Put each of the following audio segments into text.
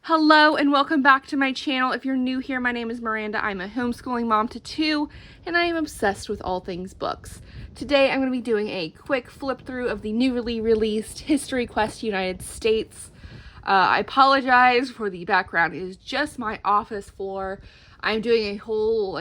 Hello and welcome back to my channel. If you're new here, my name is Miranda. I'm a homeschooling mom to two, and I am obsessed with all things books. Today I'm going to be doing a quick flip through of the newly released History Quest United States. I apologize for the background. It is just my office floor. I'm doing a whole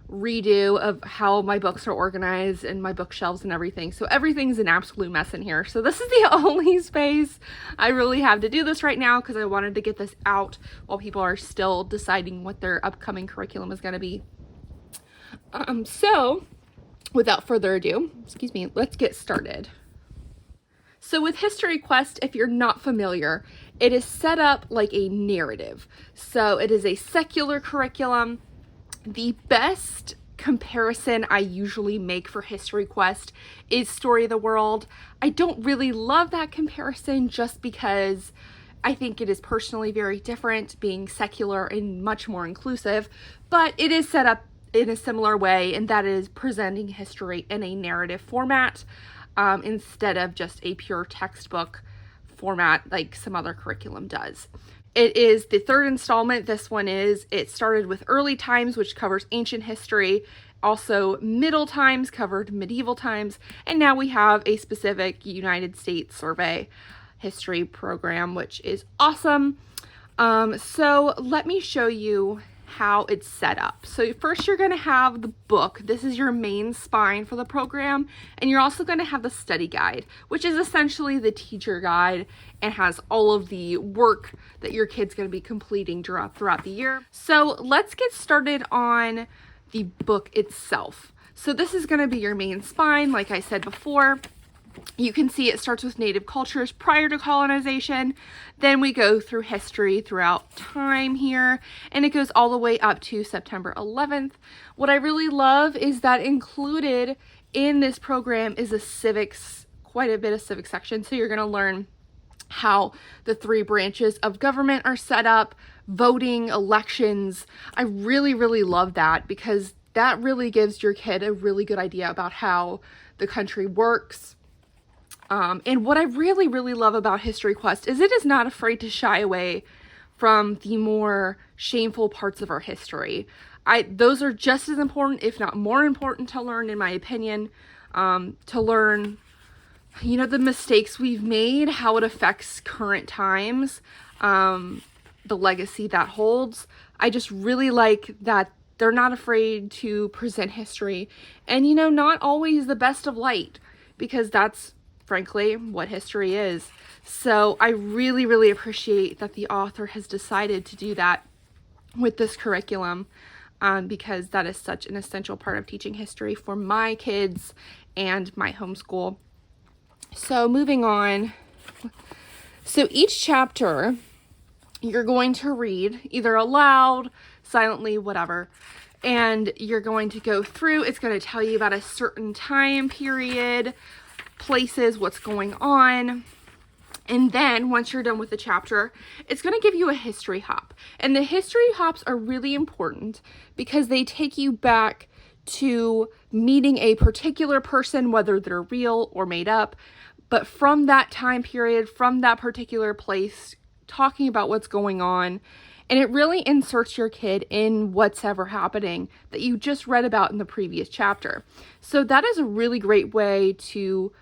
redo of how my books are organized and my bookshelves and everything. So everything's an absolute mess in here. So this is the only space I really have to do this right now because I wanted to get this out while people are still deciding what their upcoming curriculum is going to be. So without further ado, let's get started. So with History Quest, if you're not familiar, it is set up like a narrative. So it is a secular curriculum. The best comparison I usually make for History Quest is Story of the World. I don't really love that comparison just because I think it is personally very different, being secular and much more inclusive, but it is set up in a similar way, and that is presenting history in a narrative format instead of just a pure textbook format like some other curriculum does. It is the third installment. It started with early times, which covers ancient history. Also, middle times covered medieval times. And now we have a specific United States survey history program, which is awesome. So let me show you how it's set up. So first you're going to have the book. This is your main spine for the program. And you're also going to have the study guide, which is essentially the teacher guide and has all of the work that your kid's going to be completing throughout the year. So let's get started on the book itself. So this is going to be your main spine, like I said before. You can see it starts with native cultures prior to colonization. Then we go through history throughout time here, and it goes all the way up to September 11th. What I really love is that included in this program is quite a bit of civics section. So you're going to learn how the three branches of government are set up, voting, elections. I really, really love that because that really gives your kid a really good idea about how the country works. And what I really, really love about History Quest is it is not afraid to shy away from the more shameful parts of our history. Those are just as important, if not more important, to learn, in my opinion, to learn, the mistakes we've made, how it affects current times, the legacy that holds. I just really like that they're not afraid to present history and, not always the best of light, because that's frankly what history is. So I really, really appreciate that the author has decided to do that with this curriculum, because that is such an essential part of teaching history for my kids and my homeschool. So moving on. So each chapter you're going to read either aloud, silently, whatever. And you're going to go through, it's going to tell you about a certain time period, places, what's going on. And then once you're done with the chapter, it's going to give you a history hop. And the history hops are really important because they take you back to meeting a particular person, whether they're real or made up, but from that time period, from that particular place, talking about what's going on. And it really inserts your kid in what's ever happening that you just read about in the previous chapter. So that is a really great way to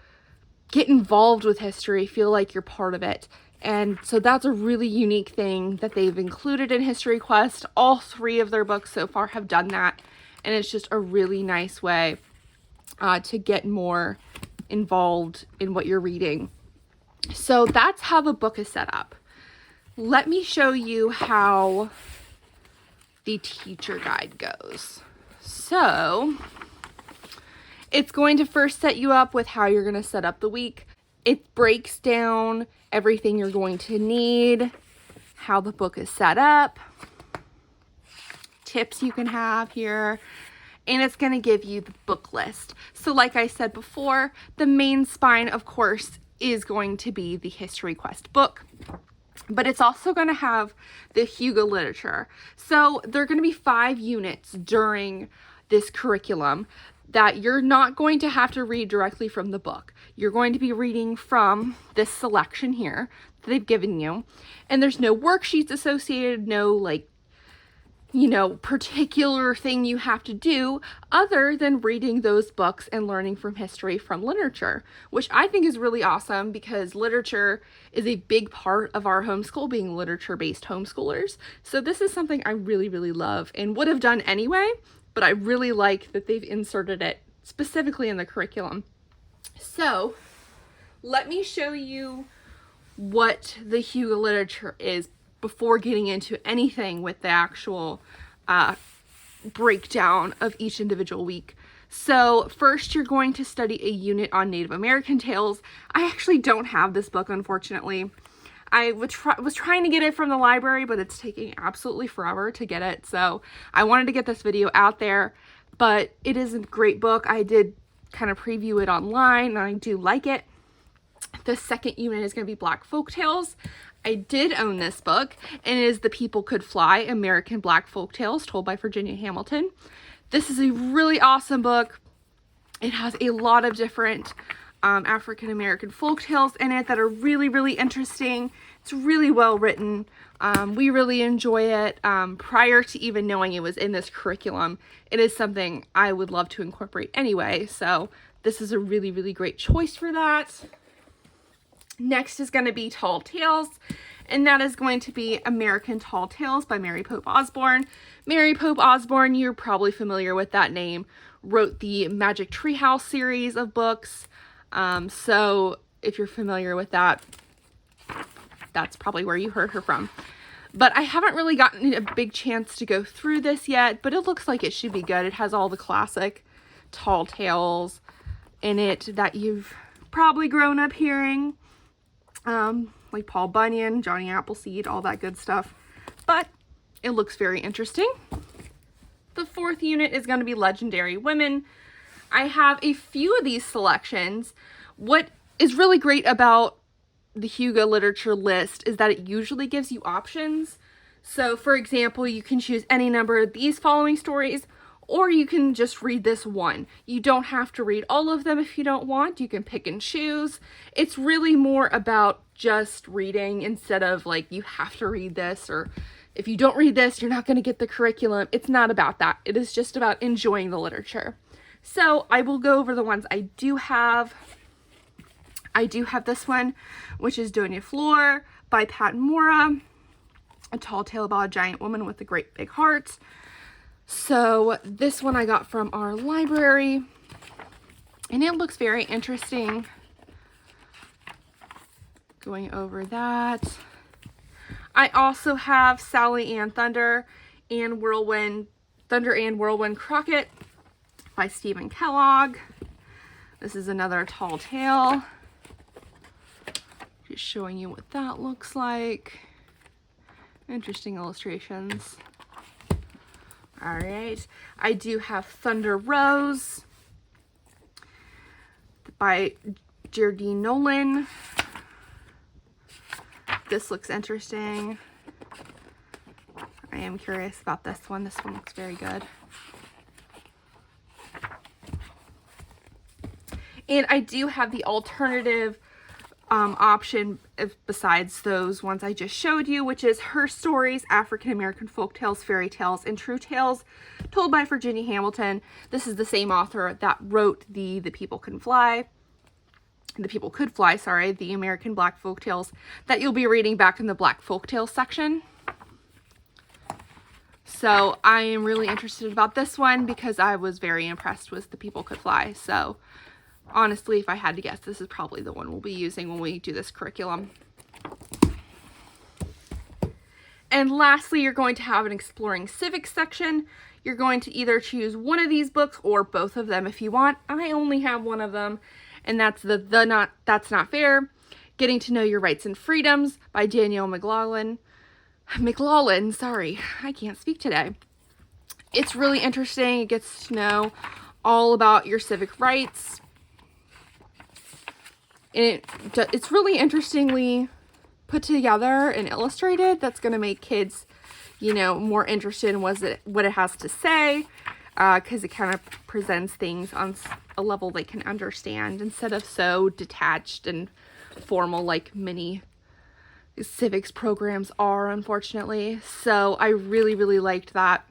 get involved with history, feel like you're part of it. And so that's a really unique thing that they've included in History Quest. All three of their books so far have done that. And it's just a really nice way to get more involved in what you're reading. So that's how the book is set up. Let me show you how the teacher guide goes. So it's going to first set you up with how you're going to set up the week. It breaks down everything you're going to need, how the book is set up, tips you can have here, and it's going to give you the book list. So like I said before, the main spine, of course, is going to be the History Quest book. But it's also going to have the Hugo literature. So there are going to be 5 units during this curriculum. that you're not going to have to read directly from the book. You're going to be reading from this selection here that they've given you. And there's no worksheets associated, no like, you know, particular thing you have to do other than reading those books and learning from history from literature, which I think is really awesome because literature is a big part of our homeschool, being literature-based homeschoolers. So this is something I really, really love and would have done anyway, but I really like that they've inserted it specifically in the curriculum. So let me show you what the Hugo literature is before getting into anything with the actual breakdown of each individual week. So first you're going to study a unit on Native American tales. I actually don't have this book, unfortunately. I was trying to get it from the library, but it's taking absolutely forever to get it. So I wanted to get this video out there, but it is a great book. I did kind of preview it online and I do like it. The second unit is going to be Black Folk Tales. I did own this book, and it is The People Could Fly, American Black Folk Tales, told by Virginia Hamilton. This is a really awesome book. It has a lot of different African American folk tales in it that are really, really interesting. It's really well written. We really enjoy it. Prior to even knowing it was in this curriculum, it is something I would love to incorporate anyway. So this is a really, really great choice for that. Next is going to be Tall Tales, and that is going to be American Tall Tales by Mary Pope Osborne. Mary Pope Osborne, you're probably familiar with that name, wrote the Magic Treehouse series of books. So if you're familiar with that, that's probably where you heard her from. But I haven't really gotten a big chance to go through this yet, but it looks like it should be good. It has all the classic tall tales in it that you've probably grown up hearing. Like Paul Bunyan, Johnny Appleseed, all that good stuff. But it looks very interesting. The fourth unit is going to be Legendary Women. I have a few of these selections. What is really great about the Hugo literature list is that it usually gives you options. So for example, you can choose any number of these following stories, or you can just read this one. You don't have to read all of them if you don't want. You can pick and choose. It's really more about just reading instead of like, you have to read this, or if you don't read this, you're not going to get the curriculum. It's not about that. It is just about enjoying the literature. So I will go over the ones I do have. I do have this one, which is Doña Flor by Pat Mora, a tall tale about a giant woman with a great big heart. So this one I got from our library, and it looks very interesting. Going over that. I also have Sally Ann Thunder and Whirlwind Crockett by Stephen Kellogg. This is another tall tale. Just showing you what that looks like. Interesting illustrations. All right, I do have Thunder Rose by Jardine Nolan. This looks interesting. I am curious about this one. This one looks very good. And I do have the alternative option besides those ones I just showed you, which is Her Stories, African American Folk Tales, Fairy Tales, and True Tales, told by Virginia Hamilton. This is the same author that wrote the People Could Fly, the American Black Folk Tales that you'll be reading back in the Black Folk Tales section. So I am really interested about this one because I was very impressed with The People Could Fly. So honestly, if I had to guess, this is probably the one we'll be using when we do this curriculum. And lastly, you're going to have an Exploring Civics section. You're going to either choose one of these books or both of them if you want. I only have one of them, and that's That's Not Fair, Getting to Know Your Rights and Freedoms by Danielle McLaughlin, sorry, I can't speak today. It's really interesting. It gets to know all about your civic rights. And it's really interestingly put together and illustrated. That's going to make kids, you know, more interested in what it has to say. because it kind of presents things on a level they can understand instead of so detached and formal like many civics programs are, unfortunately. So I really, really liked that.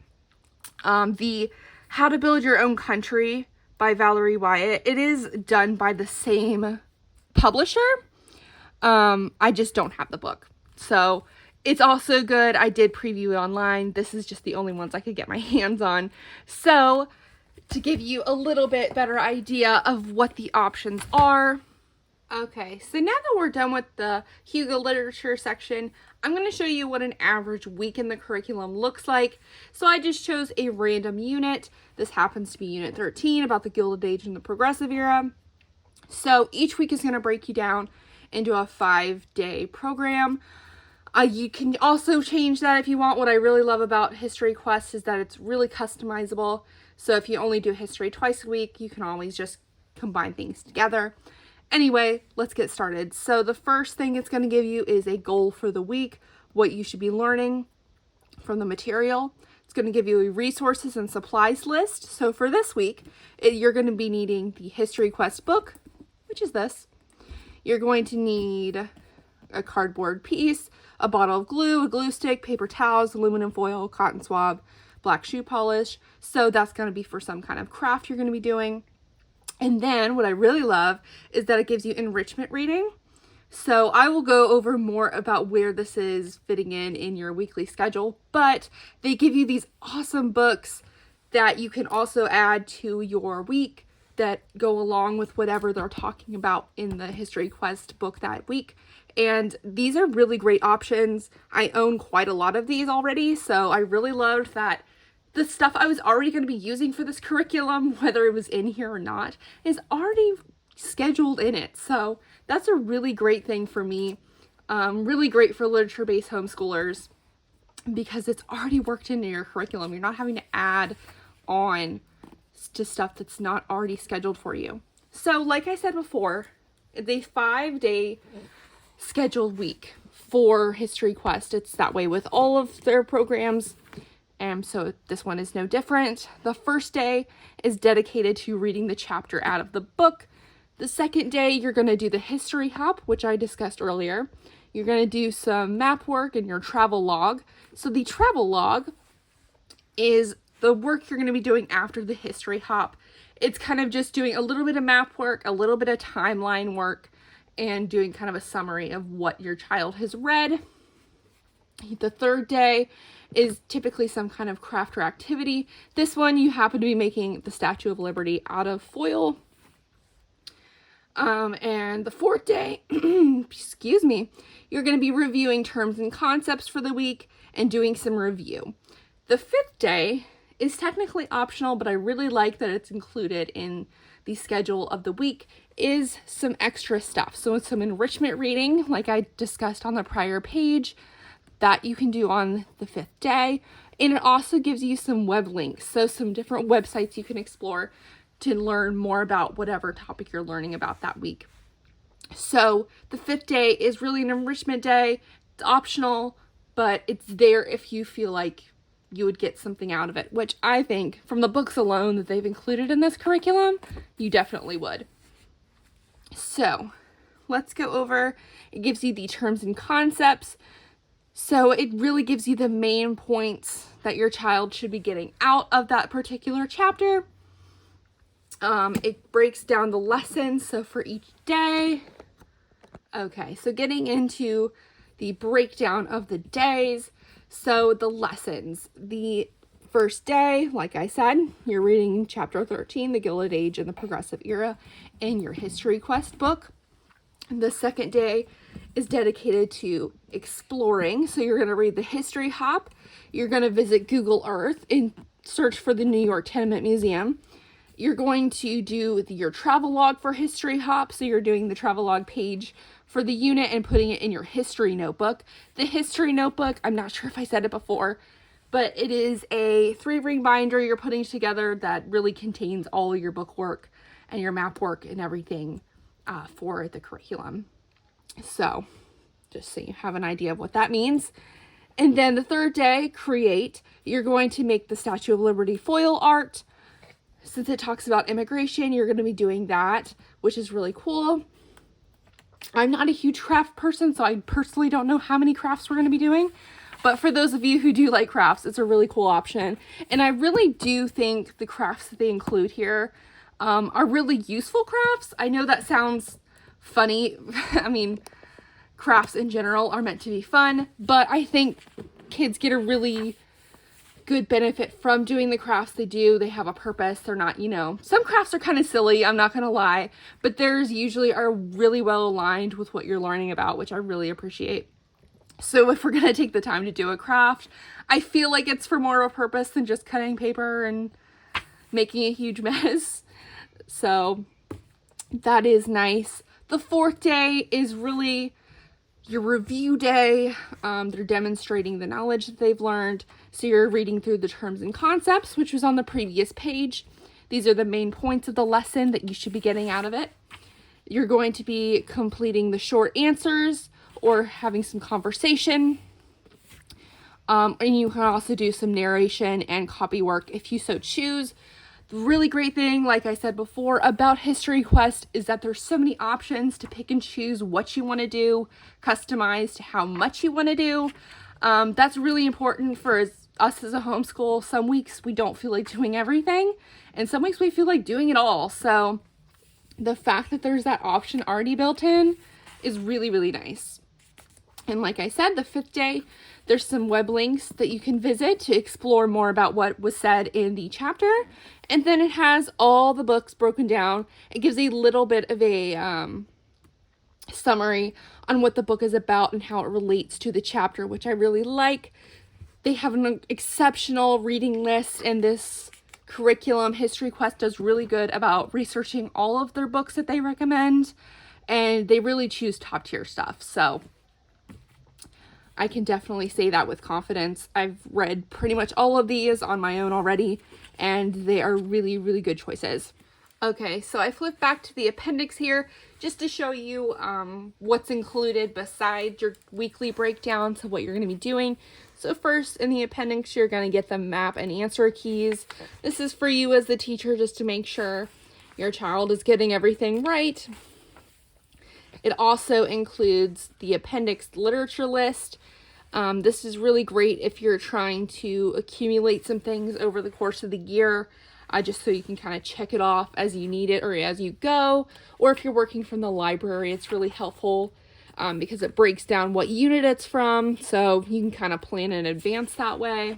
The How to Build Your Own Country by Valerie Wyatt, it is done by the same publisher. I just don't have the book. So it's also good. I did preview it online. This is just the only ones I could get my hands on. So to give you a little bit better idea of what the options are. Okay, so now that we're done with the Hugo Literature section, I'm going to show you what an average week in the curriculum looks like. So I just chose a random unit. This happens to be Unit 13 about the Gilded Age and the Progressive Era. So each week is going to break you down into a 5-day program. You can also change that if you want. What I really love about History Quest is that it's really customizable. So if you only do history twice a week, you can always just combine things together. Anyway, let's get started. So the first thing it's going to give you is a goal for the week, what you should be learning from the material. It's going to give you a resources and supplies list. So for this week, you're going to be needing the History Quest book, which is this. You're going to need a cardboard piece, a bottle of glue, a glue stick, paper towels, aluminum foil, cotton swab, black shoe polish. So that's going to be for some kind of craft you're going to be doing. And then what I really love is that it gives you enrichment reading. So I will go over more about where this is fitting in your weekly schedule, but they give you these awesome books that you can also add to your week that go along with whatever they're talking about in the History Quest book that week. And these are really great options. I own quite a lot of these already, so I really loved that the stuff I was already going to be using for this curriculum, whether it was in here or not, is already scheduled in it. So that's a really great thing for me. Really great for literature-based homeschoolers because it's already worked into your curriculum. You're not having to add on to stuff that's not already scheduled for you. So like I said before, it's a 5-day scheduled week for History Quest. It's that way with all of their programs. And so this one is no different. The first day is dedicated to reading the chapter out of the book. The second day, you're going to do the history hop, which I discussed earlier. You're going to do some map work and your travel log. So the travel log is the work you're going to be doing after the history hop. It's kind of just doing a little bit of map work, a little bit of timeline work, and doing kind of a summary of what your child has read. The third day is typically some kind of craft or activity. This one, you happen to be making the Statue of Liberty out of foil. And the fourth day, excuse me, you're going to be reviewing terms and concepts for the week and doing some review. The fifth day is technically optional, but I really like that it's included in the schedule of the week, is some extra stuff. So it's some enrichment reading, like I discussed on the prior page, that you can do on the fifth day. And it also gives you some web links, so some different websites you can explore to learn more about whatever topic you're learning about that week. So the fifth day is really an enrichment day. It's optional, but it's there if you feel like you would get something out of it, which I think from the books alone that they've included in this curriculum, you definitely would. So let's go over, it gives you the terms and concepts. So it really gives you the main points that your child should be getting out of that particular chapter. It breaks down the lessons, so for each day. Okay, so getting into the breakdown of the days. So the lessons. The first day, like I said, you're reading chapter 13, the Gilded Age and the Progressive Era, in your History Quest book. The second day is dedicated to exploring. So you're going to read the history hop. You're going to visit Google Earth and search for the New York Tenement Museum. You're going to do your travel log for history hop. So you're doing the travel log page for the unit and putting it in your history notebook. The history notebook, I'm not sure if I said it before, but it is a 3-ring binder you're putting together that really contains all your book work and your map work and everything for the curriculum. So just so you have an idea of what that means. And then the third day, create. You're going to make the Statue of Liberty foil art. Since it talks about immigration, you're going to be doing that, which is really cool. I'm not a huge craft person, so I personally don't know how many crafts we're going to be doing. But for those of you who do like crafts, it's a really cool option. And I really do think the crafts that they include here are really useful crafts. I know that sounds funny. I mean, crafts in general are meant to be fun, but I think kids get a really good benefit from doing the crafts they do. They have a purpose. They're not, you know, some crafts are kind of silly, I'm not gonna lie, but theirs usually are really well aligned with what you're learning about, which I really appreciate. So if we're gonna take the time to do a craft, I feel like it's for more of a purpose than just cutting paper and making a huge mess. So that is nice. The fourth day is really your review day. They're demonstrating the knowledge that they've learned. So you're reading through the terms and concepts, which was on the previous page. These are the main points of the lesson that you should be getting out of it. You're going to be completing the short answers or having some conversation. And you can also do some narration and copy work if you so choose. The really great thing, like I said before, about History Quest is that there's so many options to pick and choose what you want to do, customized to how much you want to do. That's really important for us as a homeschool. Some weeks we don't feel like doing everything, and some weeks we feel like doing it all. So the fact that there's that option already built in is really, really nice. And like I said, the fifth day, there's some web links that you can visit to explore more about what was said in the chapter. And then it has all the books broken down. It gives a little bit of a summary on what the book is about and how it relates to the chapter, which I really like. They have an exceptional reading list, and this curriculum, History Quest, does really good about researching all of their books that they recommend. And they really choose top tier stuff. So I can definitely say that with confidence. I've read pretty much all of these on my own already, and they are really, really good choices. Okay, so I flipped back to the appendix here just to show you what's included besides your weekly breakdowns of what you're going to be doing. So first, in the appendix, you're going to get the map and answer keys. This is for you as the teacher just to make sure your child is getting everything right. It also includes the appendix literature list. This is really great if you're trying to accumulate some things over the course of the year, just so you can kind of check it off as you need it or as you go. Or if you're working from the library, it's really helpful because it breaks down what unit it's from, so you can kind of plan in advance that way.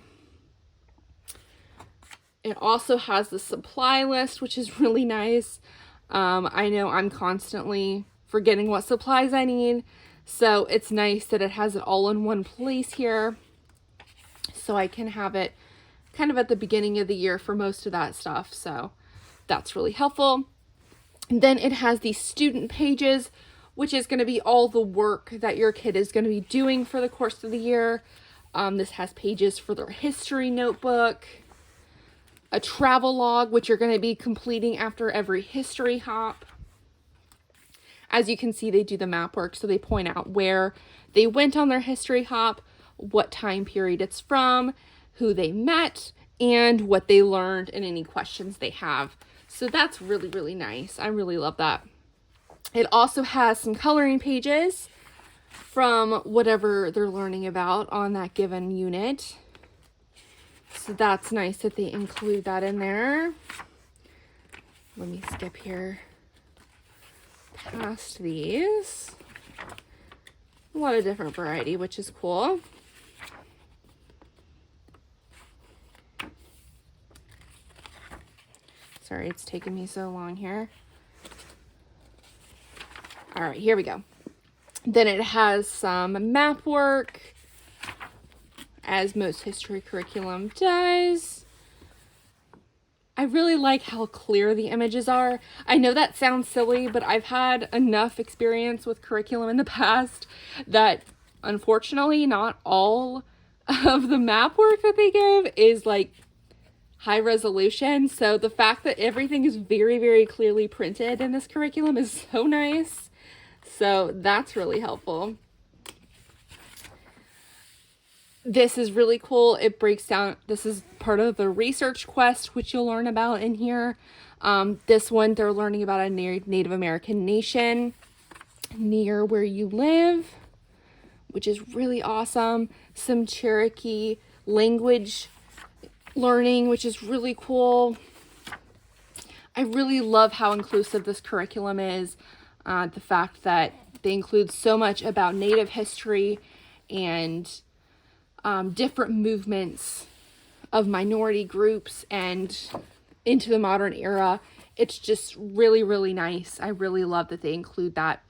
It also has the supply list, which is really nice. I know I'm constantly forgetting what supplies I need, so it's nice that it has it all in one place here, so I can have it kind of at the beginning of the year for most of that stuff, so that's really helpful. And then it has these student pages, which is going to be all the work that your kid is going to be doing for the course of the year. This has pages for their history notebook, a travel log, which you're going to be completing after every history hop. As you can see, they do the map work, so they point out where they went on their history hop, what time period it's from, who they met, and what they learned, and any questions they have. So that's really, really nice. I really love that. It also has some coloring pages from whatever they're learning about on that given unit. So that's nice that they include that in there. Let me skip here past these. A lot of different variety, which is cool. Sorry, it's taking me so long here. All right, here we go. Then it has some map work, as most history curriculum does. I really like how clear the images are. I know that sounds silly, but I've had enough experience with curriculum in the past that unfortunately not all of the map work that they give is like high resolution. So the fact that everything is very, very clearly printed in this curriculum is so nice. So that's really helpful. This is really cool. It breaks down, this is part of the research quest, which you'll learn about in here. This one, they're learning about a Native American nation near where you live, which is really awesome. Some Cherokee language learning, which is really cool. I really love how inclusive this curriculum is. The fact that they include so much about Native history and different movements of minority groups and into the modern era. It's just really, really nice. I really love that they include that.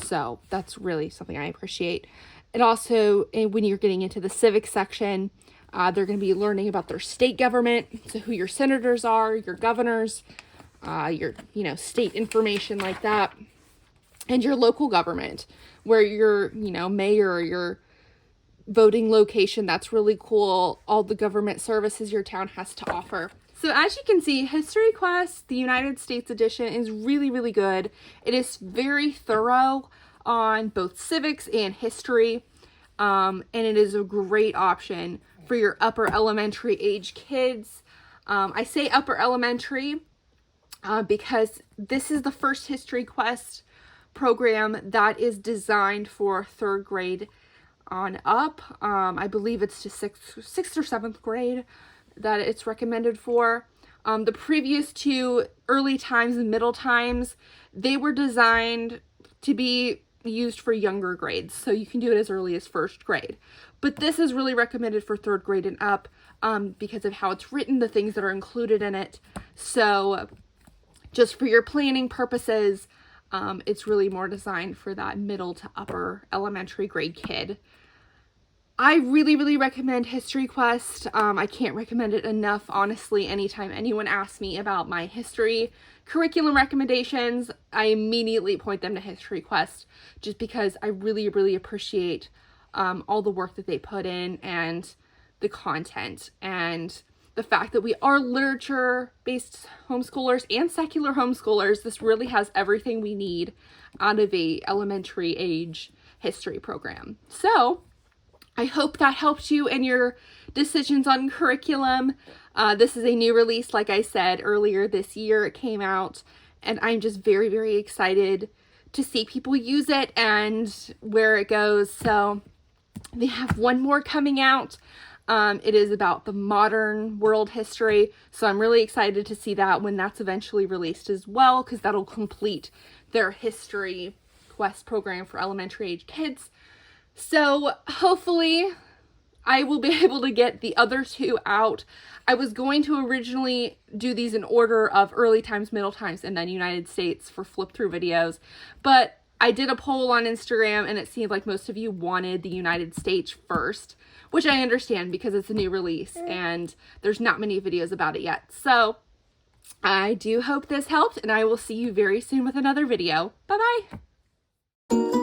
So that's really something I appreciate. And also, when you're getting into the civics section, they're going to be learning about their state government, so who your senators are, your governors, your, state information like that, and your local government, where your, mayor or your voting location. That's really cool. All the government services your town has to offer. So as you can see, History Quest, the United States edition, is really, really good. It is very thorough on both civics and history, and it is a great option for your upper elementary age kids. I say upper elementary because this is the first History Quest program that is designed for 3rd grade on up. I believe it's to 6th or 7th grade that it's recommended for. The previous 2, early times and middle times, they were designed to be used for younger grades, so you can do it as early as 1st grade. But this is really recommended for 3rd grade and up because of how it's written, the things that are included in it. So just for your planning purposes, it's really more designed for that middle to upper elementary grade kid. I really, really recommend History Quest. I can't recommend it enough, honestly. Anytime anyone asks me about my history curriculum recommendations, I immediately point them to History Quest, just because I really, really appreciate all the work that they put in and the content, and the fact that we are literature-based homeschoolers and secular homeschoolers. This really has everything we need out of a elementary age history program. So I hope that helped you in your decisions on curriculum. This is a new release, like I said earlier this year. It came out, and I'm just very, very excited to see people use it and where it goes. So they have one more coming out. It is about the modern world history, so I'm really excited to see that when that's eventually released as well, because that'll complete their History Quest program for elementary age kids. So hopefully I will be able to get the other 2 out. I was going to originally do these in order of early times, middle times, and then United States for flip through videos, but I did a poll on Instagram and it seemed like most of you wanted the United States first, which I understand because it's a new release and there's not many videos about it yet. So I do hope this helped, and I will see you very soon with another video. Bye-bye.